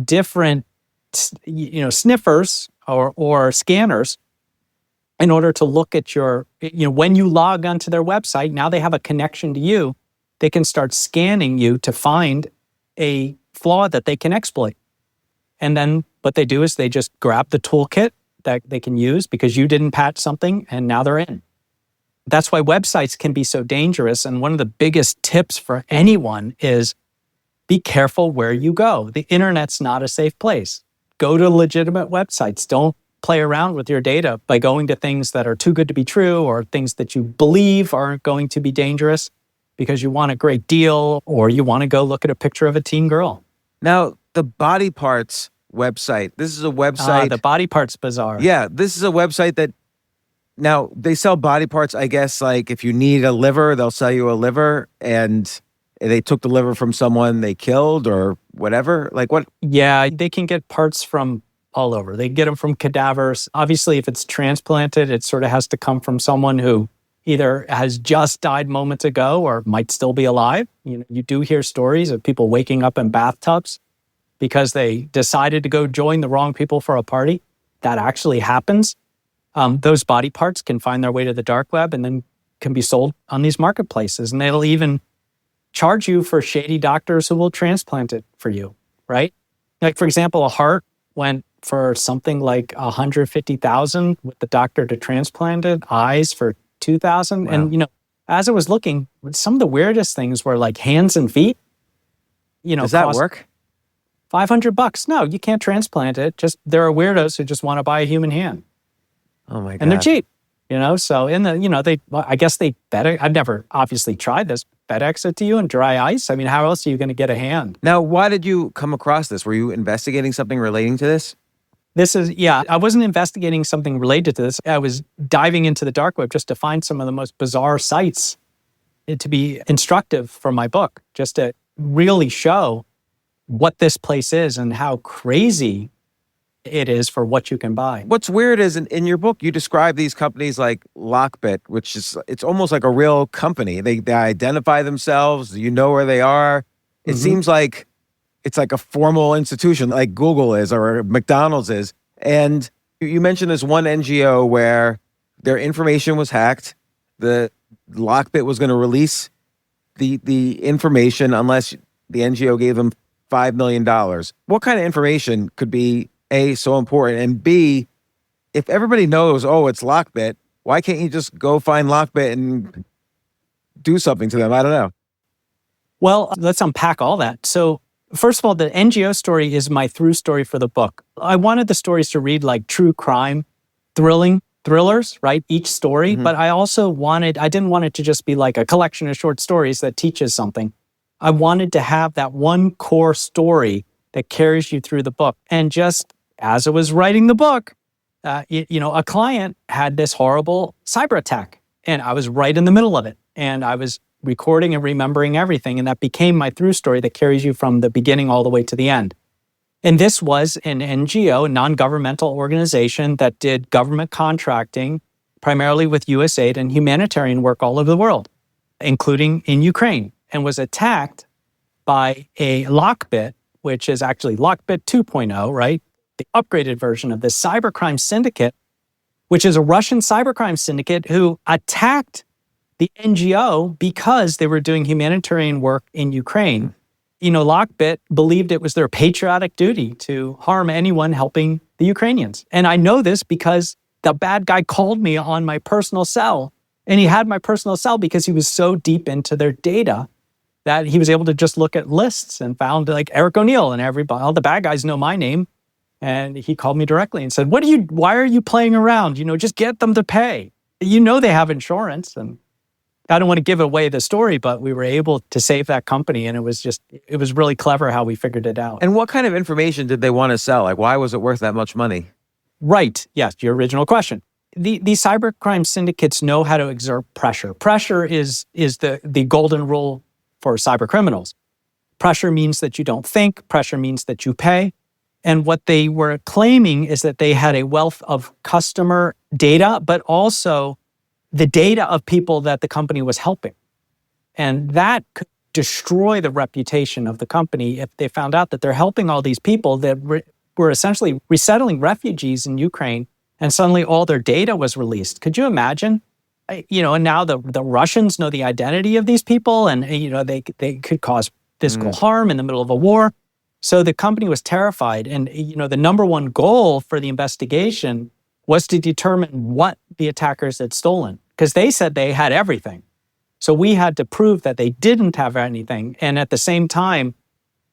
different, sniffers or scanners in order to look at your, when you log onto their website. Now they have a connection to you. They can start scanning you to find a flaw that they can exploit. And then what they do is they just grab the toolkit that they can use because you didn't patch something, and now they're in. That's why websites can be so dangerous. And one of the biggest tips for anyone is be careful where you go. The internet's not a safe place. Go to legitimate websites. Don't play around with your data by going to things that are too good to be true or things that you believe are going to be dangerous because you want a great deal or you want to go look at a picture of a teen girl. Now, the body parts website. This is a website. The body parts bazaar. Yeah, this is a website that, now they sell body parts, I guess, like if you need a liver, they'll sell you a liver, and they took the liver from someone they killed or whatever. Like what? Yeah, they can get parts from all over. They get them from cadavers. Obviously, if it's transplanted, it sort of has to come from someone who either has just died moments ago or might still be alive. You do hear stories of people waking up in bathtubs because they decided to go join the wrong people for a party. That actually happens. Those body parts can find their way to the dark web and then can be sold on these marketplaces, and they'll even charge you for shady doctors who will transplant it for you, right? Like, for example, a heart went for something like 150,000 with the doctor to transplant it, eyes for 2,000. Wow. And, as I was looking, some of the weirdest things were like hands and feet. Does that work? $500. No, you can't transplant it. Just there are weirdos who just want to buy a human hand. Oh my God. And they're cheap, so I guess they I've never obviously tried this, FedEx it to you in dry ice. I mean, how else are you going to get a hand? Now, why did you come across this? Were you investigating something relating to this? I wasn't investigating something related to this. I was diving into the dark web just to find some of the most bizarre sites to be instructive for my book, just to really show what this place is and how crazy it is for what you can buy. What's weird is in your book, you describe these companies like Lockbit, which is, it's almost like a real company. They identify themselves, you know where they are. It seems like it's like a formal institution like Google is or McDonald's is. And you mentioned this one NGO where their information was hacked. The Lockbit was going to release the information unless the NGO gave them $5 million. What kind of information could be A, so important, and B, if everybody knows, it's Lockbit, why can't you just go find Lockbit and do something to them? I don't know. Well, let's unpack all that. So first of all, the NGO story is my through story for the book. I wanted the stories to read like true crime, thrillers, right? Each story. But I didn't want it to just be like a collection of short stories that teaches something. I wanted to have that one core story that carries you through the book. And just as I was writing the book, a client had this horrible cyber attack, and I was right in the middle of it. And I was recording and remembering everything. And that became my through story that carries you from the beginning all the way to the end. And this was an NGO, a non-governmental organization that did government contracting, primarily with USAID and humanitarian work all over the world, including in Ukraine, and was attacked by a Lockbit, which is actually Lockbit 2.0, right? The upgraded version of the cybercrime syndicate, which is a Russian cybercrime syndicate who attacked the NGO because they were doing humanitarian work in Ukraine. Lockbit believed it was their patriotic duty to harm anyone helping the Ukrainians. And I know this because the bad guy called me on my personal cell, and he had my personal cell because he was so deep into their data that he was able to just look at lists and found like Eric O'Neill and everybody. All the bad guys know my name. And he called me directly and said, why are you playing around? Just get them to pay. They have insurance. And I don't want to give away the story, but we were able to save that company. And it was really clever how we figured it out. And what kind of information did they want to sell? Like, why was it worth that much money? Right. Yes, your original question. The cybercrime syndicates know how to exert pressure. Pressure is the golden rule for cyber criminals. Pressure means that you don't think. Pressure means that you pay. And what they were claiming is that they had a wealth of customer data, but also the data of people that the company was helping. And that could destroy the reputation of the company if they found out that they're helping all these people that were essentially resettling refugees in Ukraine, and suddenly all their data was released. Could you imagine? And now the Russians know the identity of these people, and they could cause physical harm in the middle of a war. So the company was terrified, and the number one goal for the investigation was to determine what the attackers had stolen, because they said they had everything. So we had to prove that they didn't have anything, and at the same time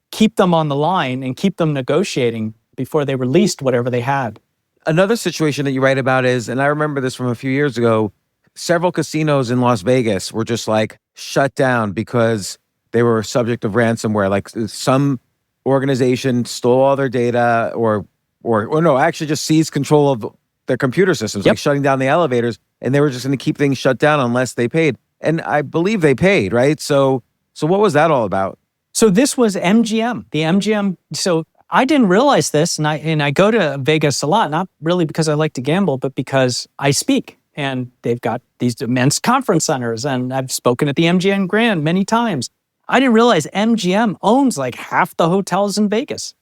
keep them on the line and keep them negotiating before they released whatever they had. Another situation that you write about is, and I remember this from a few years ago, several casinos in Las Vegas were just like shut down because they were subject of ransomware. Like some organization stole all their data or no, actually just seized control of their computer systems, like shutting down the elevators, and they were just going to keep things shut down unless they paid. And I believe they paid, right? So what was that all about? So this was MGM, the MGM. So I didn't realize this, and I go to Vegas a lot, not really because I like to gamble, but because I speak. And they've got these immense conference centers, and I've spoken at the MGM Grand many times. I didn't realize MGM owns like half the hotels in Vegas.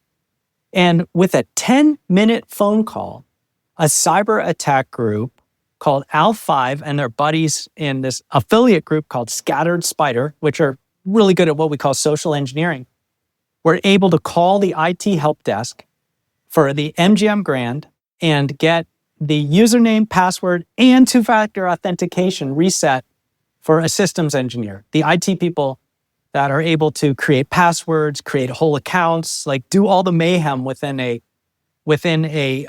And with a 10-minute phone call, a cyber attack group called Al5 and their buddies in this affiliate group called Scattered Spider, which are really good at what we call social engineering, were able to call the IT help desk for the MGM Grand and get the username, password, and two-factor authentication reset for a systems engineer. The IT people that are able to create passwords, create whole accounts, like do all the mayhem within a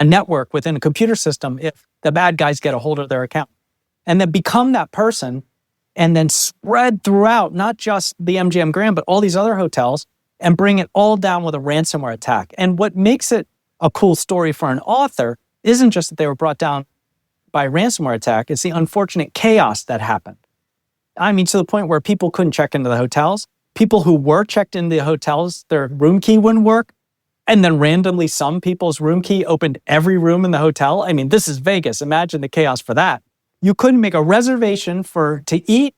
network, within a computer system if the bad guys get a hold of their account. And then become that person and then spread throughout, not just the MGM Grand, but all these other hotels and bring it all down with a ransomware attack. And what makes it a cool story for an author isn't just that they were brought down by a ransomware attack, it's the unfortunate chaos that happened. I mean, to the point where people couldn't check into the hotels. People who were checked into the hotels, their room key wouldn't work. And then randomly, some people's room key opened every room in the hotel. I mean, this is Vegas. Imagine the chaos for that. You couldn't make a reservation to eat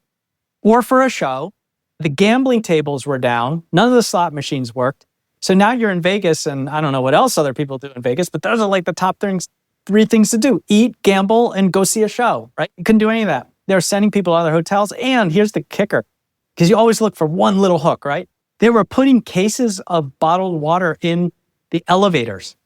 or for a show. The gambling tables were down. None of the slot machines worked. So now you're in Vegas, and I don't know what else other people do in Vegas, but those are like the top three things to do. Eat, gamble, and go see a show, right? You couldn't do any of that. They're sending people to other hotels. And here's the kicker, because you always look for one little hook, right? They were putting cases of bottled water in the elevators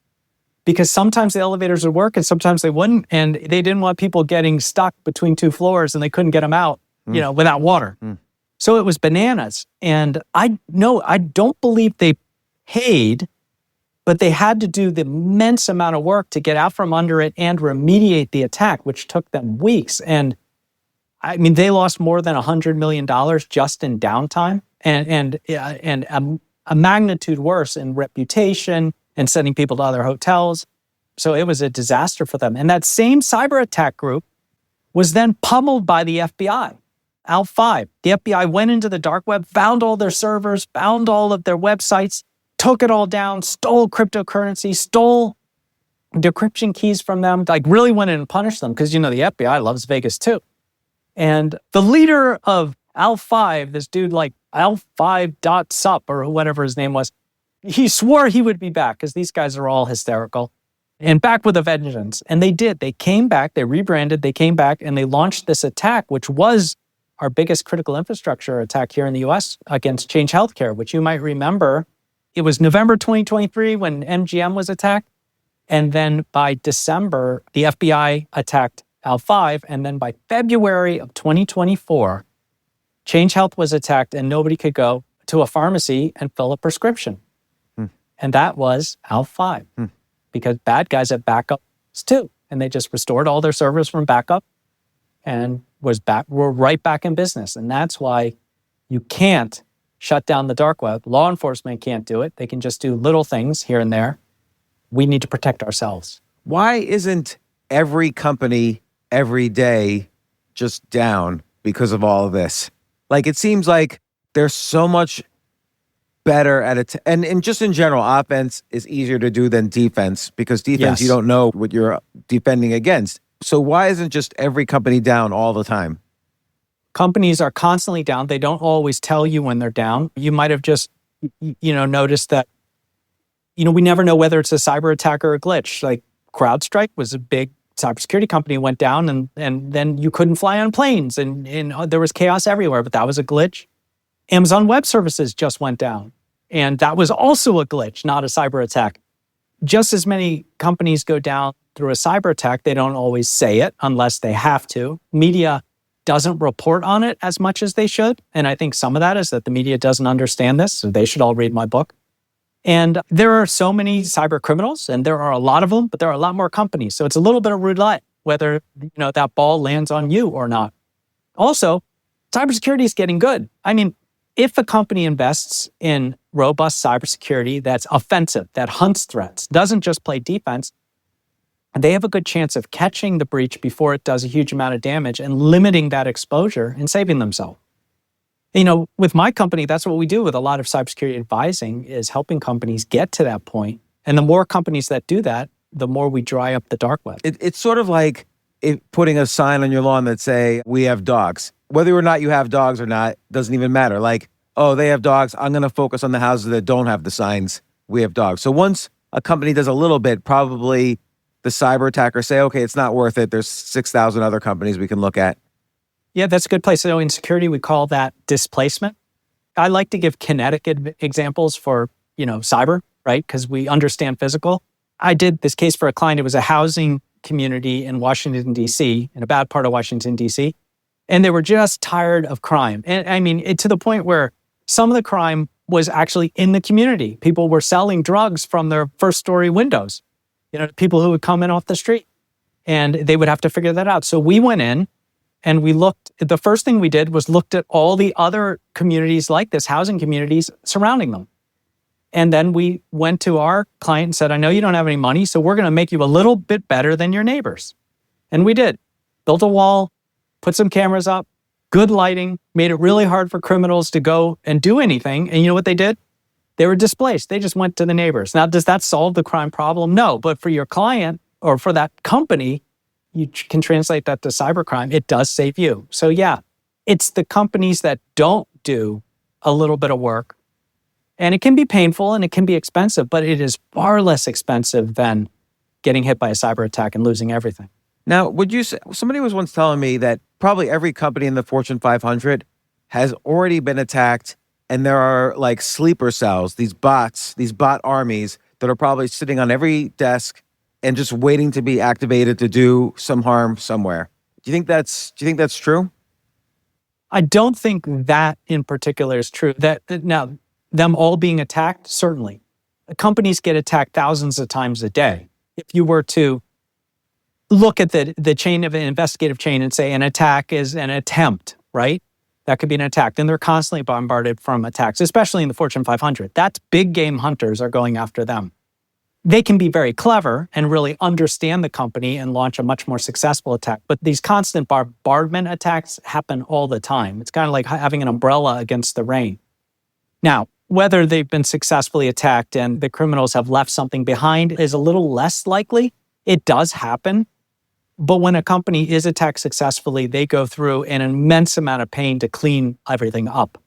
because sometimes the elevators would work and sometimes they wouldn't. And they didn't want people getting stuck between two floors and they couldn't get them out, without water. So it was bananas. And I don't believe they paid, but they had to do the immense amount of work to get out from under it and remediate the attack, which took them weeks. And I mean, they lost more than $100 million just in downtime and a magnitude worse in reputation and sending people to other hotels. So it was a disaster for them. And that same cyber attack group was then pummeled by the FBI. Al5, the FBI went into the dark web, found all their servers, found all of their websites, took it all down, stole cryptocurrency, stole decryption keys from them, like really went in and punished them because, the FBI loves Vegas too. And the leader of Al5, this dude like Al5.sup or whatever his name was, he swore he would be back because these guys are all hysterical and back with a vengeance. And they did. They came back, they rebranded, they came back and they launched this attack, which was our biggest critical infrastructure attack here in the US against Change Healthcare, which you might remember. It was November 2023 when MGM was attacked. And then by December, the FBI attacked Al5. And then by February of 2024, Change Health was attacked and nobody could go to a pharmacy and fill a prescription. And that was Al5 because bad guys have backups too. And they just restored all their servers from backup and were right back in business. And that's why you can't shut down the dark web. Law enforcement can't do it. They can just do little things here and there. We need to protect ourselves. Why isn't every company every day just down because of all of this? Like, it seems like there's so much better at it. And just in general, offense is easier to do than defense because defense, you don't know what you're defending against. So why isn't just every company down all the time? Companies are constantly down. They don't always tell you when they're down. You might have just, noticed that, we never know whether it's a cyber attack or a glitch. Like CrowdStrike was a big cybersecurity company, went down and then you couldn't fly on planes and there was chaos everywhere, but that was a glitch. Amazon Web Services just went down and that was also a glitch, not a cyber attack. Just as many companies go down through a cyber attack, they don't always say it unless they have to. Media doesn't report on it as much as they should. And I think some of that is that the media doesn't understand this, so they should all read my book. And there are so many cyber criminals, and there are a lot of them, but there are a lot more companies. So it's a little bit of roulette whether that ball lands on you or not. Also, cybersecurity is getting good. I mean, if a company invests in robust cybersecurity that's offensive, that hunts threats, doesn't just play defense, they have a good chance of catching the breach before it does a huge amount of damage and limiting that exposure and saving themselves. With my company, that's what we do with a lot of cybersecurity advising is helping companies get to that point. And the more companies that do that, the more we dry up the dark web. It's sort of like putting a sign on your lawn that say, we have dogs. Whether or not you have dogs or not, doesn't even matter. Like, oh, they have dogs. I'm going to focus on the houses that don't have the signs, we have dogs. So once a company does a little bit, probably the cyber attacker say, okay, it's not worth it. There's 6,000 other companies we can look at? Yeah, that's a good place. So in security, we call that displacement. I like to give kinetic examples for, cyber, right? Because we understand physical. I did this case for a client. It was a housing community in Washington, D.C., in a bad part of Washington, D.C., and they were just tired of crime. And I mean, to the point where some of the crime was actually in the community. People were selling drugs from their first-story windows, people who would come in off the street, and they would have to figure that out. So we went in and we looked. The first thing we did was looked at all the other communities like this, housing communities surrounding them. And then we went to our client and said, I know you don't have any money, so we're going to make you a little bit better than your neighbors. And we did. Built a wall, put some cameras up, good lighting, made it really hard for criminals to go and do anything. And you know what they did? They were displaced. They just went to the neighbors. Now, does that solve the crime problem? No. But for your client or for that company, you can translate that to cybercrime. It does save you. So yeah, it's the companies that don't do a little bit of work. And it can be painful and it can be expensive, but it is far less expensive than getting hit by a cyber attack and losing everything. Now, would you say, somebody was once telling me that probably every company in the Fortune 500 has already been attacked, and there are like sleeper cells, these bots, these bot armies that are probably sitting on every desk and just waiting to be activated to do some harm somewhere. Do you think that's true? I don't think that in particular is true. Now, them all being attacked, certainly. Companies get attacked thousands of times a day. If you were to look at the chain of an investigative chain and say an attack is an attempt, right? That could be an attack. Then they're constantly bombarded from attacks, especially in the Fortune 500. That's big game hunters are going after them. They can be very clever and really understand the company and launch a much more successful attack. But these constant bombardment attacks happen all the time. It's kind of like having an umbrella against the rain. Now, whether they've been successfully attacked and the criminals have left something behind is a little less likely. It does happen. But when a company is attacked successfully, they go through an immense amount of pain to clean everything up.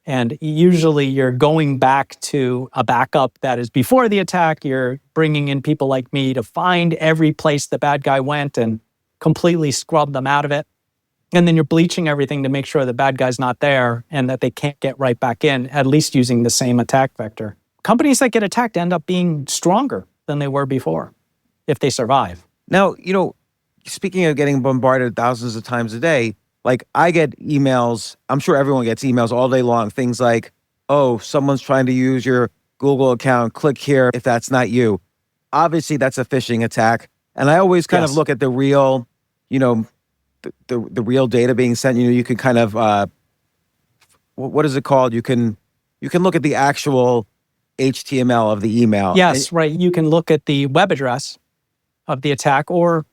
And usually you're going back to a backup that is before the attack. You're bringing in people like me to find every place the bad guy went and completely scrub them out of it. And then you're bleaching everything to make sure the bad guy's not there and that they can't get right back in, at least using the same attack vector. Companies that get attacked end up being stronger than they were before if they survive. Now, speaking of getting bombarded thousands of times a day, like I get emails, I'm sure everyone gets emails all day long, things like, oh, someone's trying to use your Google account, click here if that's not you. Obviously, that's a phishing attack. And I always kind of look at the real, the real data being sent. You can kind of, what is it called? You can look at the actual HTML of the email. Yes, right. You can look at the web address of the attack or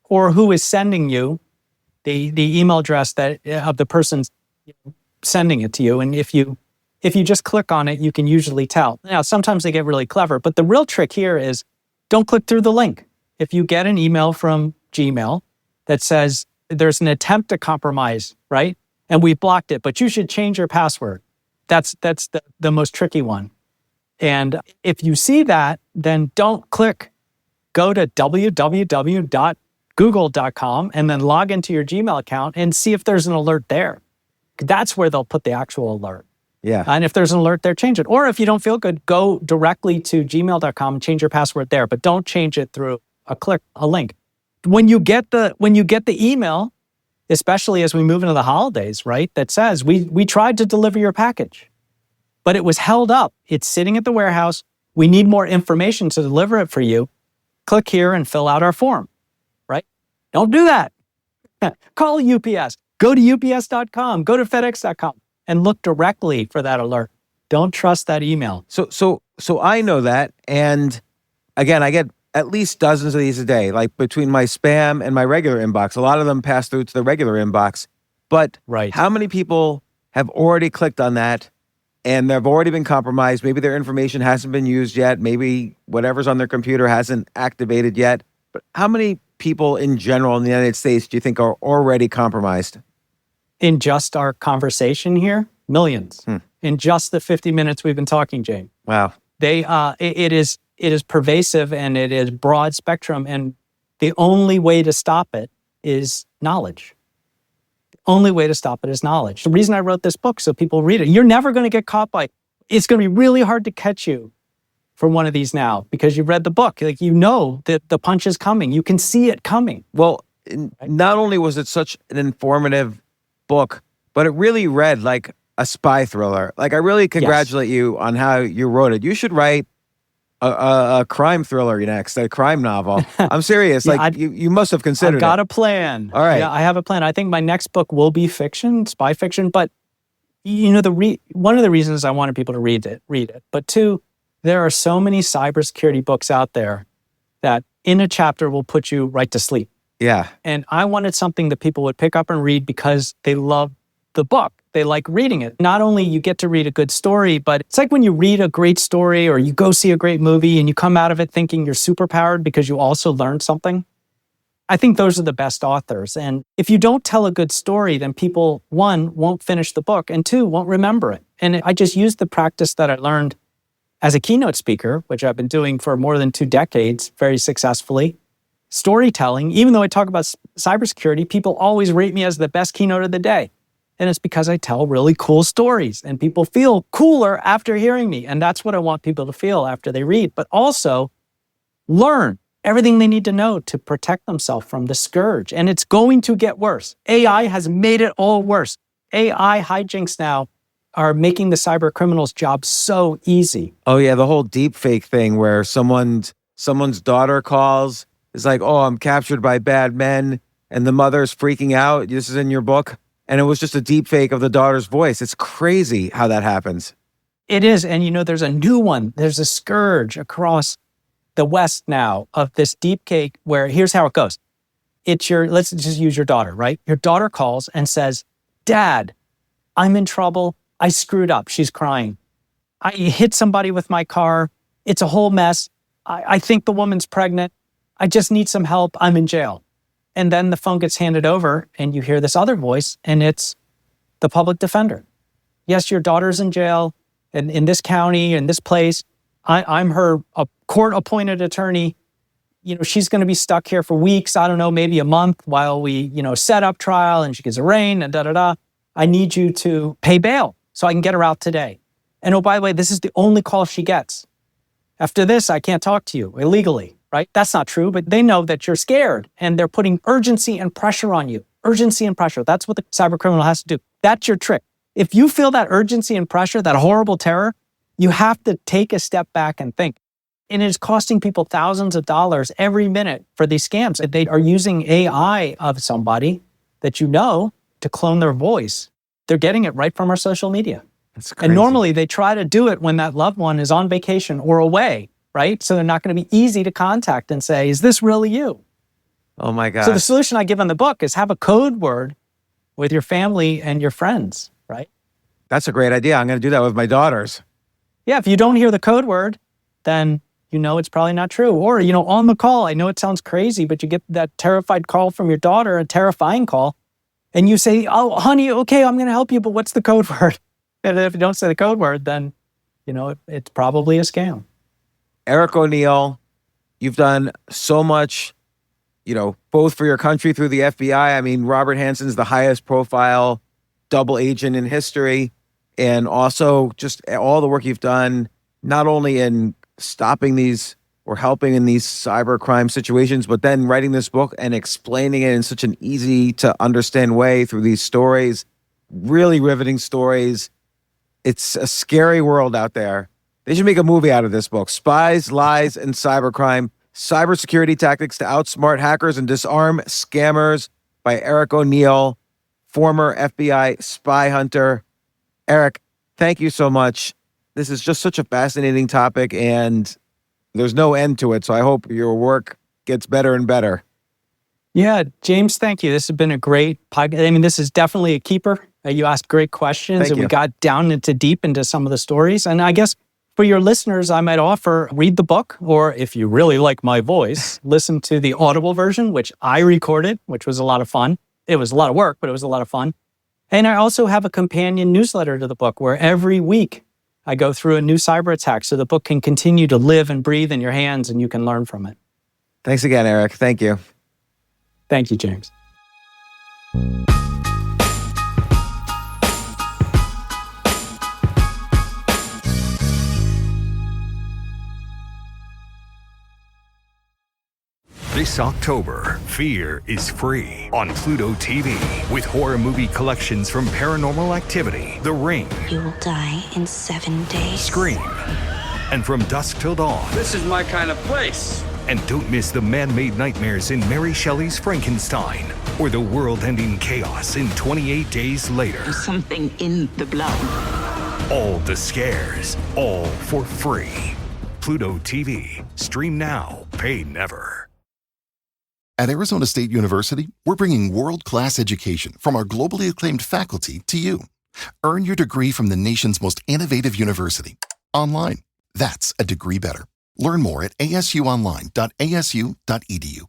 who is sending you the email address of the person sending it to you. And if you just click on it, you can usually tell. Now, sometimes they get really clever, but the real trick here is don't click through the link. If you get an email from Gmail that says there's an attempt to compromise, right? And we blocked it, but you should change your password. That's the most tricky one. And if you see that, then don't click. Go to www.google.com and then log into your Gmail account and see if there's an alert there. That's where they'll put the actual alert. Yeah. And if there's an alert there, change it. Or if you don't feel good, go directly to gmail.com and change your password there, but don't change it through a link. When you get the email, especially as we move into the holidays, right, that says we tried to deliver your package, but it was held up. It's sitting at the warehouse. We need more information to deliver it for you. Click here and fill out our form, right? Don't do that. Call UPS. Go to ups.com. Go to fedex.com and look directly for that alert. Don't trust that email. So I know that. And again, I get at least dozens of these a day, like between my spam and my regular inbox. A lot of them pass through to the regular inbox. But how many people have already clicked on that and they've already been compromised? Maybe their information hasn't been used yet. Maybe whatever's on their computer hasn't activated yet. But how many people in general in the United States do you think are already compromised? In just our conversation here, millions. In just the 50 minutes we've been talking, James. Wow. It is it is pervasive and it is broad spectrum. And the only way to stop it is knowledge. The only way to stop it is knowledge. The reason I wrote this book, so people read it. You're never going to get caught by, it's going to be really hard to catch you from one of these now because you've read the book. Like, you know that the punch is coming. You can see it coming. Well, not only was it such an informative book, but it really read like a spy thriller. Like, I really congratulate you on how you wrote it. You should write a crime thriller next, a crime novel. I'm serious. Yeah, like, you must have considered I've got it. a plan. All right. Yeah, I have a plan. I think my next book will be fiction, spy fiction. But you know, one of the reasons I wanted people to read it. But two, there are so many cybersecurity books out there that in a chapter will put you right to sleep. Yeah. And I wanted something that people would pick up and read because they love the book. They like reading it. Not only you get to read a good story, but it's like when you read a great story or you go see a great movie and you come out of it thinking you're superpowered because you also learned something. I think those are the best authors. And if you don't tell a good story, then people, one, won't finish the book, and two, won't remember it. And I just used the practice that I learned as a keynote speaker, which I've been doing for more than 2 decades very successfully. Storytelling, even though I talk about cybersecurity, people always rate me as the best keynote of the day. And it's because I tell really cool stories and people feel cooler after hearing me. And that's what I want people to feel after they read, but also learn everything they need to know to protect themselves from the scourge. And it's going to get worse. AI has made it all worse. AI hijinks now are making the cyber criminals' job so easy. Oh yeah, the whole deep fake thing where someone's daughter calls, is like, oh, I'm captured by bad men, and the mother's freaking out. This is in your book. And it was just a deep fake of the daughter's voice. It's crazy how that happens. It is. And you know, there's a new one. There's a scourge across the West now of this deep fake where here's how it goes. Let's just use your daughter, right? Your daughter calls and says, Dad, I'm in trouble. I screwed up. She's crying. I hit somebody with my car. It's a whole mess. I think the woman's pregnant. I just need some help. I'm in jail. And then the phone gets handed over and you hear this other voice and it's the public defender. Yes, your daughter's in jail and in this county, in this place. I'm her court-appointed attorney. You know, she's going to be stuck here for weeks. I don't know, maybe a month while we, set up trial and she gets arraigned and da-da-da. I need you to pay bail so I can get her out today. And oh, by the way, this is the only call she gets. After this, I can't talk to you illegally. Right? That's not true, but they know that you're scared and they're putting urgency and pressure on you. Urgency and pressure. That's what the cyber criminal has to do. That's your trick. If you feel that urgency and pressure, that horrible terror, you have to take a step back and think. And it is costing people thousands of dollars every minute for these scams. And they are using AI of somebody that you know to clone their voice. They're getting it right from our social media. That's crazy. And normally they try to do it when that loved one is on vacation or away. Right? So they're not going to be easy to contact and say, is this really you? Oh my God. So the solution I give in the book is have a code word with your family and your friends, right? That's a great idea. I'm going to do that with my daughters. Yeah, if you don't hear the code word, then you know it's probably not true. Or, on the call, I know it sounds crazy, but you get that terrified call from your daughter, a terrifying call, and you say, oh, honey, okay, I'm going to help you, but what's the code word? And if you don't say the code word, then, it's probably a scam. Eric O'Neill, you've done so much, both for your country through the FBI. I mean, Robert Hanssen's the highest profile double agent in history. And also just all the work you've done, not only in stopping these or helping in these cybercrime situations, but then writing this book and explaining it in such an easy to understand way through these stories, really riveting stories. It's a scary world out there. They should make a movie out of this book. Spies, Lies, and Cybercrime. Cybersecurity Tactics to Outsmart Hackers and Disarm Scammers by Eric O'Neill, former FBI spy hunter. Eric, thank you so much. This is just such a fascinating topic, and there's no end to it. So I hope your work gets better and better. Yeah, James, thank you. This has been a great podcast. I mean, this is definitely a keeper. You asked great questions, and we got down deep into some of the stories. And I guess for your listeners, I might offer, read the book, or if you really like my voice, listen to the Audible version, which I recorded, which was a lot of fun. It was a lot of work, but it was a lot of fun. And I also have a companion newsletter to the book where every week I go through a new cyber attack so the book can continue to live and breathe in your hands and you can learn from it. Thanks again, Eric. Thank you. Thank you, James. This October, Fear is free on Pluto TV with horror movie collections from Paranormal Activity, The Ring, You will die in 7 days. Scream, and From Dusk Till Dawn. This is my kind of place. And don't miss the man-made nightmares in Mary Shelley's Frankenstein or the world-ending chaos in 28 Days Later. Something in the blood. All the scares, all for free. Pluto TV. Stream now, pay never. At Arizona State University, we're bringing world-class education from our globally acclaimed faculty to you. Earn your degree from the nation's most innovative university. Online. That's a degree better. Learn more at asuonline.asu.edu.